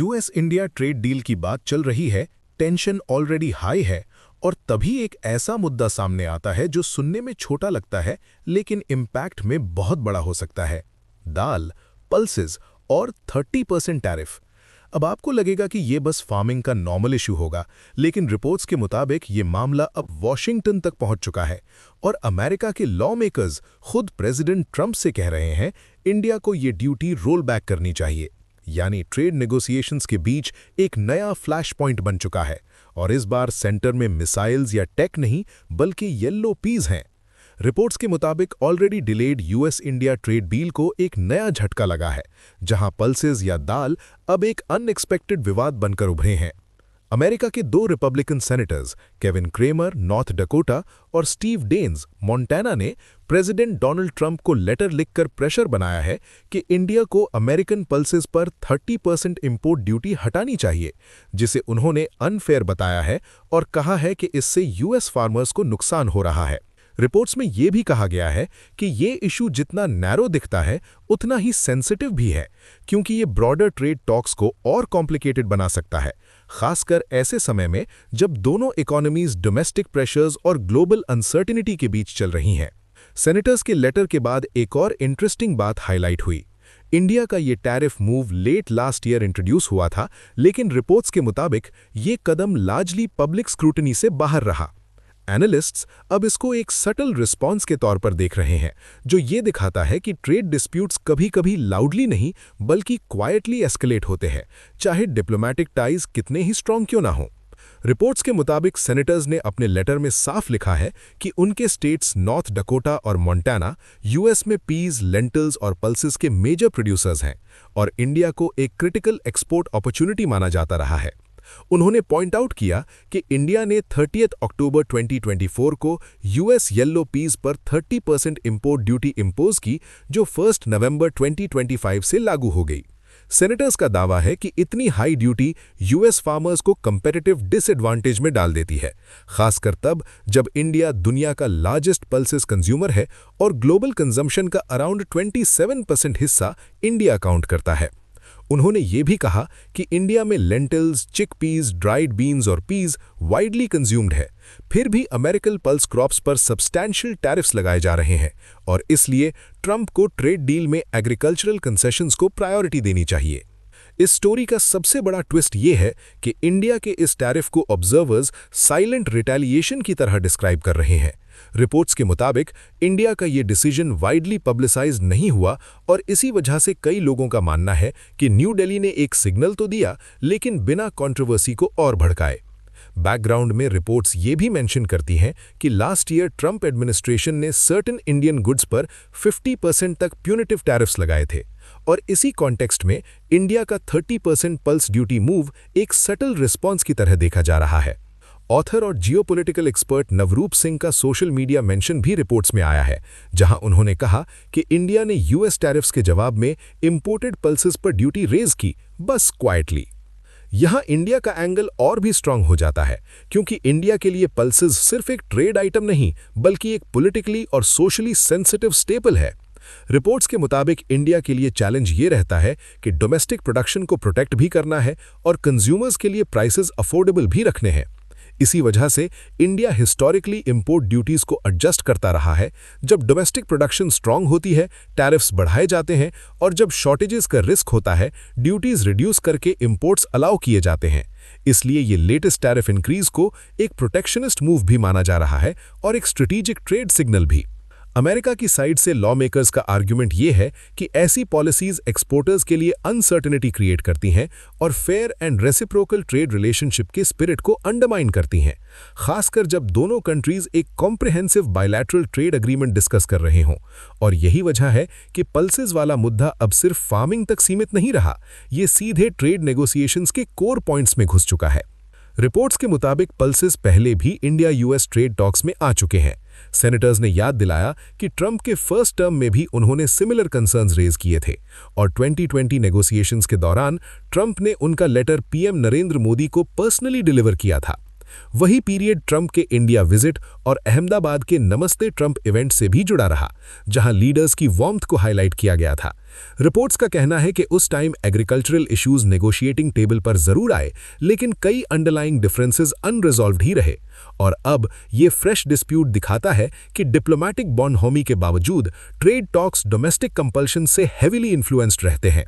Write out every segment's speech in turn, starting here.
US India trade deal की बात चल रही है, टेंशन ऑलरेडी हाई है और तभी एक ऐसा मुद्दा सामने आता है जो सुनने में छोटा लगता है लेकिन इम्पैक्ट में बहुत बड़ा हो सकता है। दाल, पल्सेस और 30% टैरिफ। अब आपको लगेगा कि ये बस फार्मिंग का नॉर्मल इशू होगा, लेकिन रिपोर्ट्स के मुताबिक ये मामला अब वॉशिंगटन तक पहुंच चुका है और अमेरिका के लॉ मेकर्स खुद प्रेसिडेंट ट्रंप से कह रहे हैं इंडिया को ये ड्यूटी रोल बैक करनी चाहिए। यानी ट्रेड नेगोशिएशंस के बीच एक नया फ्लैश पॉइंट बन चुका है और इस बार सेंटर में मिसाइल्स या टेक नहीं बल्कि येलो पीज हैं। रिपोर्ट्स के मुताबिक already delayed US India trade deal को एक नया झटका लगा है, जहां पल्सेस या दाल अब एक अनएक्सपेक्टेड विवाद बनकर उभरे हैं। अमेरिका के दो Republican senators Kevin Cramer North Dakota और स्टीव डेन्स मोंटाना ने प्रेसिडेंट डोनाल्ड ट्रंप को लेटर लिखकर प्रेशर बनाया है कि इंडिया को अमेरिकन पल्सेस पर 30% इंपोर्ट ड्यूटी हटानी चाहिए, जिसे उन्होंने अनफेयर बताया है और कहा है कि इससे यूएस फार्मर्स को नुकसान हो रहा है। रिपोर्ट्स में यह भी कहा गया है कि ये इशू जितना नैरो दिखता है उतना ही सेंसिटिव भी है, क्योंकि ये ब्रॉडर ट्रेड टॉक्स को और कॉम्प्लिकेटेड बना सकता है, खासकर ऐसे समय में जब दोनों इकोनॉमीज डोमेस्टिक प्रेशर्स और ग्लोबल अनसर्टिनिटी के बीच चल रही हैं। सेनेटर्स के लेटर के बाद एक और इंटरेस्टिंग बात हाईलाइट हुई। इंडिया का ये tariff move late last year introduce हुआ था, लेकिन रिपोर्ट्स के मुताबिक ये कदम लार्जली पब्लिक स्क्रूटनी से बाहर रहा। एनालिस्ट्स अब इसको एक सटल रिस्पॉन्स के तौर पर देख रहे हैं, जो ये दिखाता है कि ट्रेड डिस्प्यूट्स कभी-कभी लाउडली नहीं बल्कि क्वाइटली एस्केलेट होते हैं, चाहे डिप्लोमैटिक टाइज कितने ही स्ट्रॉन्ग क्यों ना हो। रिपोर्ट्स के मुताबिक सेनेटर्स ने अपने लेटर में साफ लिखा है कि उनके स्टेट्स नॉर्थ डकोटा और मोंटाना यूएस में पीज, लेंटिल्स और पल्सेस के मेजर प्रोड्यूसर्स हैं और इंडिया को एक क्रिटिकल एक्सपोर्ट अपॉर्चुनिटी माना जाता रहा है। उन्होंने पॉइंट आउट किया कि इंडिया ने 30 अक्टूबर 2024 को यूएस येलो पीज पर 30% इंपोर्ट ड्यूटी इंपोज की, जो 1 नवंबर 2025 से लागू हो गई। सेनेटर्स का दावा है कि इतनी हाई ड्यूटी यूएस फार्मर्स को कंपेटिटिव डिसएडवांटेज में डाल देती है, खासकर तब जब इंडिया दुनिया का लार्जेस्ट पल्सेस कंज्यूमर है और ग्लोबल कंजम्पशन का अराउंड 27% हिस्सा इंडिया काउंट करता है। उन्होंने ये भी कहा कि इंडिया में लेंटिल्स, चिकपीज, ड्राइड बीन्स और पीज वाइडली कंज्यूम्ड है, फिर भी अमेरिकन पल्स क्रॉप्स पर सब्सटैंशियल टैरिफ्स लगाए जा रहे हैं और इसलिए ट्रंप को ट्रेड डील में एग्रीकल्चरल कंसेशंस को प्रायोरिटी देनी चाहिए। इस स्टोरी का सबसे बड़ा ट्विस्ट ये है कि इंडिया के इस टैरिफ को ऑब्जर्वर्स साइलेंट रिटेलिएशन की तरह डिस्क्राइब कर रहे हैं। रिपोर्ट्स के मुताबिक इंडिया का ये डिसीजन वाइडली पब्लिसाइज नहीं हुआ और इसी वजह से कई लोगों का मानना है कि न्यू दिल्ली ने एक सिग्नल तो दिया, लेकिन बिना कंट्रोवर्सी को और भड़काए। बैकग्राउंड में रिपोर्ट्स ये भी मेंशन करती हैं कि लास्ट ईयर ट्रंप एडमिनिस्ट्रेशन ने सर्टेन इंडियन गुड्स पर 50% तक प्यूनिटिव टैरिफ्स लगाए थे और इसी कॉन्टेक्स्ट में इंडिया का 30% पल्स ड्यूटी मूव एक सटल रिस्पॉन्स की तरह देखा जा रहा है। ऑथर और जियोपॉलिटिकल एक्सपर्ट नवरूप सिंह का सोशल मीडिया मेंशन भी रिपोर्ट्स में आया है, जहां उन्होंने कहा कि इंडिया ने यूएस टैरिफ्स के जवाब में इंपोर्टेड पल्सेस पर ड्यूटी रेज की, बस क्वाइटली। यहां इंडिया का एंगल और भी स्ट्रांग हो जाता है, क्योंकि इंडिया के लिए पल्सेस सिर्फ एक ट्रेड आइटम नहीं बल्कि एक पॉलिटिकली और सोशली सेंसिटिव स्टेपल है। रिपोर्ट्स के मुताबिक इंडिया के लिए चैलेंज ये रहता है कि डोमेस्टिक प्रोडक्शन को प्रोटेक्ट भी करना है और कंज्यूमर्स के लिए प्राइसेस अफोर्डेबल भी रखने हैं। इसी वजह से इंडिया हिस्टोरिकली इंपोर्ट ड्यूटीज को एडजस्ट करता रहा है। जब डोमेस्टिक प्रोडक्शन स्ट्रांग होती है, टैरिफ्स बढ़ाए जाते हैं और जब शॉर्टेजेस का रिस्क होता है, ड्यूटीज रिड्यूस करके इंपोर्ट्स अलाउ किए जाते हैं। इसलिए ये लेटेस्ट टैरिफ इंक्रीज को एक प्रोटेक्शनिस्ट मूव भी माना जा रहा है और एक स्ट्रेटेजिक ट्रेड सिग्नल भी। अमेरिका की साइड से लॉ मेकर्स का आर्ग्यूमेंट ये है कि ऐसी पॉलिसीज एक्सपोर्टर्स के लिए अनसर्टेनिटी क्रिएट करती हैं और fair and reciprocal trade relationship के स्पिरिट को अंडरमाइन करती हैं, खासकर जब दोनों कंट्रीज एक comprehensive bilateral trade agreement discuss कर रहे हों। और यही वजह है कि पल्सेस वाला मुद्दा अब सिर्फ फार्मिंग तक सीमित नहीं रहा, ये सीधे ट्रेड नेगोशिएशंस के कोर पॉइंट्स में घुस चुका है। रिपोर्ट्स के मुताबिक पल्सेस पहले भी इंडिया यूएस ट्रेड टॉक्स में आ चुके हैं। सेनेटर्स ने याद दिलाया कि ट्रंप के फर्स्ट टर्म में भी उन्होंने सिमिलर कंसर्न्स रेज किए थे और 2020 नेगोशिएशंस के दौरान ट्रंप ने उनका लेटर पीएम नरेंद्र मोदी को पर्सनली डिलीवर किया था। वही पीरियड ट्रंप के इंडिया विजिट और अहमदाबाद के नमस्ते ट्रंप इवेंट से भी जुड़ा रहा, जहां लीडर्स की वार्मथ को हाईलाइट किया गया था। रिपोर्ट्स का कहना है कि उस time agricultural issues negotiating table पर जरूर आए, लेकिन कई अंडरलाइंग डिफरेंसेस अनरिजॉल्व्ड ही रहे। और अब ये फ्रेश डिस्प्यूट दिखाता है कि डिप्लोमेटिक बॉनहोमी के बावजूद ट्रेड टॉक्स डोमेस्टिक कंपल्शन से हेवीली इन्फ्लुएंस्ड रहते हैं।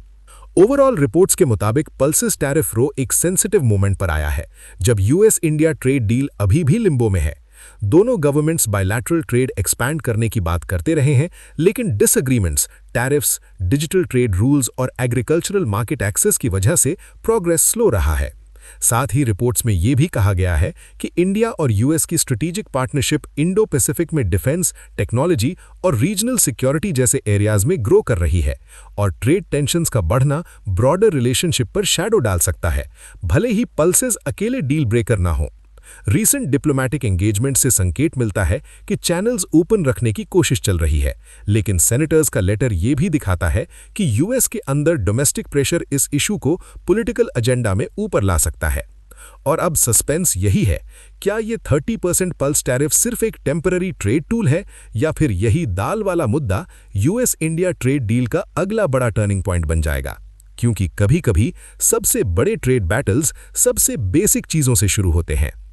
ओवरऑल रिपोर्ट्स के मुताबिक पल्सेस टैरिफ रो एक सेंसिटिव मोमेंट पर आया है, जब यूएस इंडिया ट्रेड डील अभी भी लिम्बो में है। दोनों गवर्नमेंट्स बायलैटरल ट्रेड एक्सपैंड करने की बात करते रहे हैं, लेकिन disagreements, tariffs, digital trade rules और एग्रीकल्चरल मार्केट एक्सेस की वजह से प्रोग्रेस स्लो रहा है। साथ ही रिपोर्ट्स में यह भी कहा गया है कि इंडिया और यूएस की स्ट्रेटेजिक पार्टनरशिप इंडो पैसिफिक में डिफेंस, टेक्नोलॉजी और रीजनल सिक्योरिटी जैसे एरियाज में ग्रो कर रही है, और ट्रेड टेंशन्स का बढ़ना ब्रॉडर रिलेशनशिप पर शैडो डाल सकता है, भले ही पल्सेस अकेले डील ब्रेकर ना हो। रीसेंट डिप्लोमेटिक एंगेजमेंट से संकेत मिलता है कि चैनल्स ओपन रखने की कोशिश चल रही है, लेकिन सेनेटर्स का लेटर ये भी दिखाता है कि यूएस के अंदर डोमेस्टिक प्रेशर इस इशू को पॉलिटिकल एजेंडा में ऊपर ला सकता है। और अब सस्पेंस यही है, क्या ये 30% पल्स टैरिफ सिर्फ एक टेम्पररी ट्रेड टूल है, या फिर यही दाल वाला मुद्दा यूएस इंडिया ट्रेड डील का अगला बड़ा टर्निंग पॉइंट बन जाएगा? क्योंकि कभी-कभी सबसे बड़े ट्रेड बैटल्स सबसे बेसिक चीजों से शुरू होते हैं।